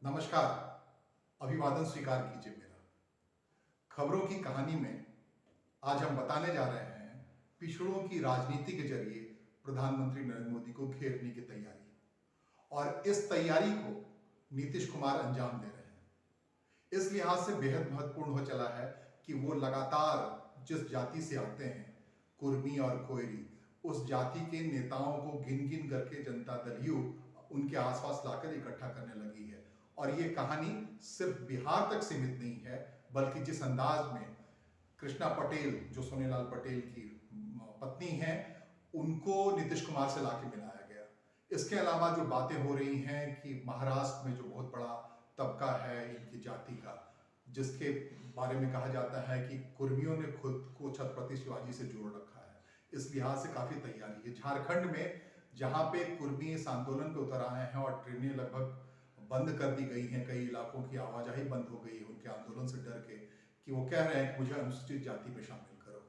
नमस्कार। अभिवादन स्वीकार कीजिए मेरा। खबरों की कहानी में आज हम बताने जा रहे हैं पिछड़ों की राजनीति के जरिए प्रधानमंत्री नरेंद्र मोदी को घेरने की तैयारी, और इस तैयारी को नीतीश कुमार अंजाम दे रहे हैं। इस लिहाज से बेहद महत्वपूर्ण हो चला है कि वो लगातार जिस जाति से आते हैं, कुर्मी और कोयरी, उस जाति के नेताओं को गिन गिन करके जनता दल यू उनके आसपास लाकर इकट्ठा करने लगी है। और ये कहानी सिर्फ बिहार तक सीमित नहीं है, बल्कि जिस अंदाज में कृष्णा पटेल, जो सोनीलाल पटेल की पत्नी हैं, उनको नीतीश कुमार से लाके मिलाया गया। इसके अलावा जो बातें हो रही हैं कि महाराष्ट्र में जो बहुत बड़ा तबका है इनकी जाति का, जिसके बारे में कहा जाता है कि कुर्मियों ने खुद को छत्रपति शिवाजी से जोड़ रखा है, इस लिहाज से काफी तैयारी है। झारखंड में जहां पे कुर्मी इस आंदोलन पे उतर आए हैं और ट्रेनें लगभग बंद कर दी गई हैं, कई इलाकों की आवाजाही बंद हो गई है उनके आंदोलन से डर के, कि वो कह रहे हैं कि मुझे अनुसूचित जाति में शामिल करो।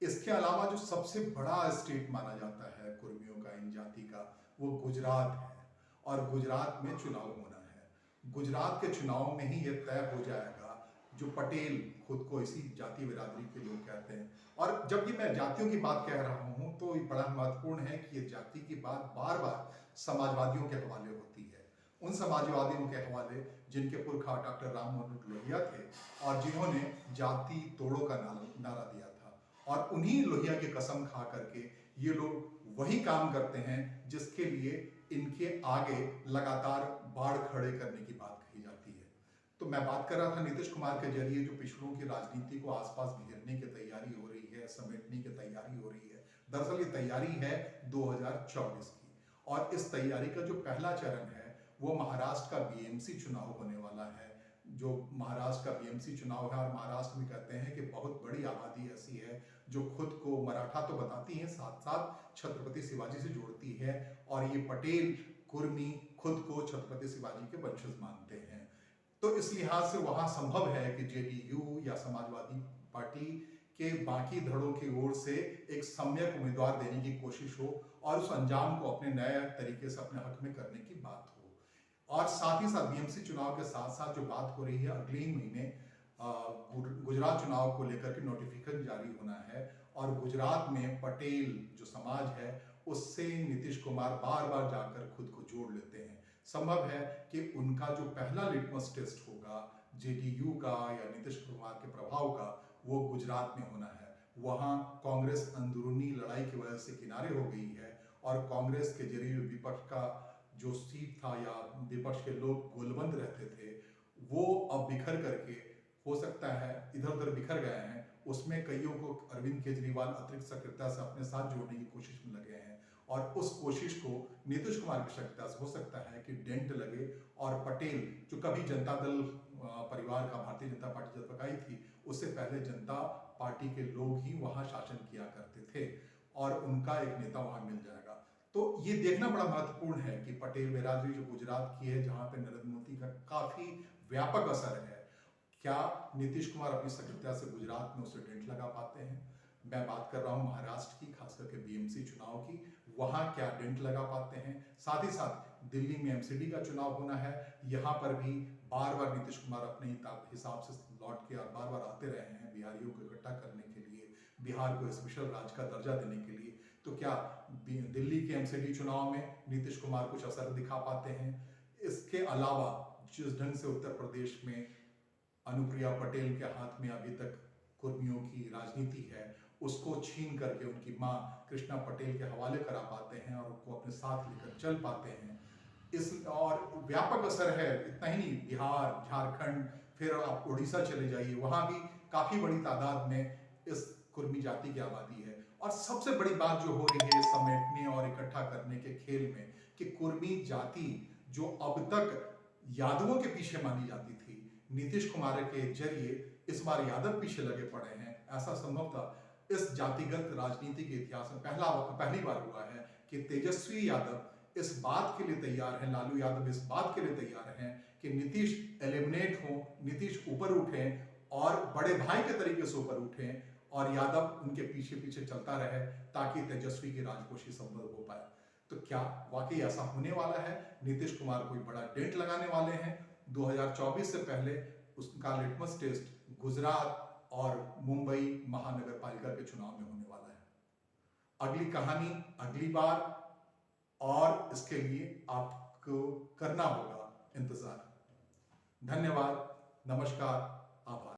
इसके अलावा जो सबसे बड़ा स्टेट माना जाता है कुर्मियों का, इन जाति का, वो गुजरात है। और गुजरात में चुनाव होना है। गुजरात के चुनाव में ही ये तय हो जाएगा, जो पटेल खुद को इसी जाति बिरादरी के लोग कहते हैं। और जब ये मैं जातियों की बात कह रहा हूं तो ये बड़ा महत्वपूर्ण है कि ये जाति की बात बार बार समाजवादियों के हवाले होती है। उन समाजवादियों के हवाले जिनके पुरखा डॉक्टर राम मनोहर लोहिया थे और जिन्होंने जाति तोड़ो का नारा दिया था। और उन्हीं लोहिया की कसम खा करके ये लोग वही काम करते हैं जिसके लिए इनके आगे लगातार बाढ़ खड़े करने की बात कही जाती है। तो मैं बात कर रहा था नीतीश कुमार के जरिए जो पिछड़ों की राजनीति को आसपास घेरने की तैयारी हो रही है, समेटने की तैयारी हो रही है। दरअसल ये तैयारी है 2024 की, और इस तैयारी का जो पहला चरण है वो महाराष्ट्र का बीएमसी चुनाव होने वाला है। जो महाराष्ट्र का बीएमसी चुनाव है, और महाराष्ट्र में कहते हैं कि बहुत बड़ी आबादी ऐसी है जो खुद को मराठा तो बताती है, साथ साथ छत्रपति शिवाजी से जोड़ती है, और ये पटेल कुर्मी खुद को छत्रपति शिवाजी के वंशज मानते हैं। तो इस लिहाज से वहां संभव है कि जेडीयू या समाजवादी पार्टी के बाकी धड़ों की ओर से एक सम्यक उम्मीदवार देने की कोशिश हो, और उस अंजाम को अपने नए तरीके से अपने हक में करने की बात हो। और साथ ही साथ बीएमसी चुनाव के साथ साथ जो बात हो रही है, अगले ही महीने गुजरात चुनाव को लेकर के नोटिफिकेशन जारी होना है, और गुजरात में पटेल जो समाज है उससे नीतीश कुमार बार बार जाकर खुद को जोड़ लेते हैं। संभव है कि उनका जो पहला लिटमस टेस्ट होगा जेडीयू का या नीतीश कुमार के प्रभाव का, वो गुजरात में होना है। वहां कांग्रेस अंदरूनी लड़ाई की वजह से किनारे हो गई है, और कांग्रेस के जरिए विपक्ष का जो सीट था या विपक्ष के लोग गोलबंद रहते थे, वो अब बिखर करके, हो सकता है इधर उधर बिखर गए हैं। उसमें कईयों को अरविंद केजरीवाल अतिरिक्त सक्रियता से अपने साथ जोड़ने की कोशिश में लगे हैं, और उस कोशिश को नीतीश कुमार की सक्रियता से हो सकता है कि डेंट लगे, और पटेल जो कभी जनता दल परिवार का, भारतीय जनता पार्टी जब तक आई थी उससे पहले जनता पार्टी के लोग ही वहां शासन किया करते थे, और उनका एक नेता वहां मिल जाएगा। तो ये देखना बड़ा महत्वपूर्ण है कि पटेल बिरादरी जो गुजरात की है, जहां पे नरेंद्र मोदी का काफी व्यापक असर है, क्या नीतीश कुमार अपनी सक्रियता से गुजरात में उसे डेंट लगा पाते हैं। मैं बात कर रहा हूं महाराष्ट्र की, खास करके बीएमसी चुनाव की, वहां क्या डेंट लगा पाते हैं। साथ ही साथ दिल्ली में एमसीडी का चुनाव होना है, यहां पर भी बार बार नीतीश कुमार अपने हिसाब से लौट के और बार बार आते रहे हैं बिहारियों को इकट्ठा करने के लिए, बिहार को स्पेशल राज्य का दर्जा देने के लिए। तो क्या दिल्ली के एमसीडी चुनाव में नीतीश कुमार कुछ असर दिखा पाते हैं। इसके अलावा जिस ढंग से उत्तर प्रदेश में अनुप्रिया पटेल के हाथ में अभी तक कुर्मियों की राजनीति है, उसको छीन करके उनकी मां कृष्णा पटेल के हवाले करा पाते हैं और उनको अपने साथ लेकर चल पाते हैं। इस और व्यापक असर है, इतना ही नहीं, बिहार, झारखंड, फिर आप उड़ीसा चले जाइए, वहां भी काफी बड़ी तादाद में इस कुर्मी जाति की आबादी है। और सबसे बड़ी बात जो हो रही है समेटने और इकट्ठा करने के खेल में, कि कुर्मी जाति जो अब तक यादवों के पीछे मानी जाती थी, नीतीश कुमार के जरिए इस बार यादव पीछे लगे पड़े हैं। ऐसा संभवतः इस जातिगत राजनीति के इतिहास में पहली बार हुआ है कि तेजस्वी यादव इस बात के लिए तैयार हैं, लालू यादव इस बात के लिए तैयार हैं कि नीतीश एलिमिनेट हो, नीतीश ऊपर उठें और बड़े भाई के तरीके से ऊपर उठें, और यादव उनके पीछे पीछे चलता रहे ताकि तेजस्वी की राजकोषीय संभव हो पाए। तो क्या वाकई ऐसा होने वाला है? नीतीश कुमार कोई बड़ा डेंट लगाने वाले हैं? 2024 से पहले उसका लिटमस टेस्ट गुजरात और मुंबई महानगर पालिका के चुनाव में होने वाला है। अगली कहानी अगली बार, और इसके लिए आपको करना होगा इंतजार। धन्यवाद, नमस्कार, आभार।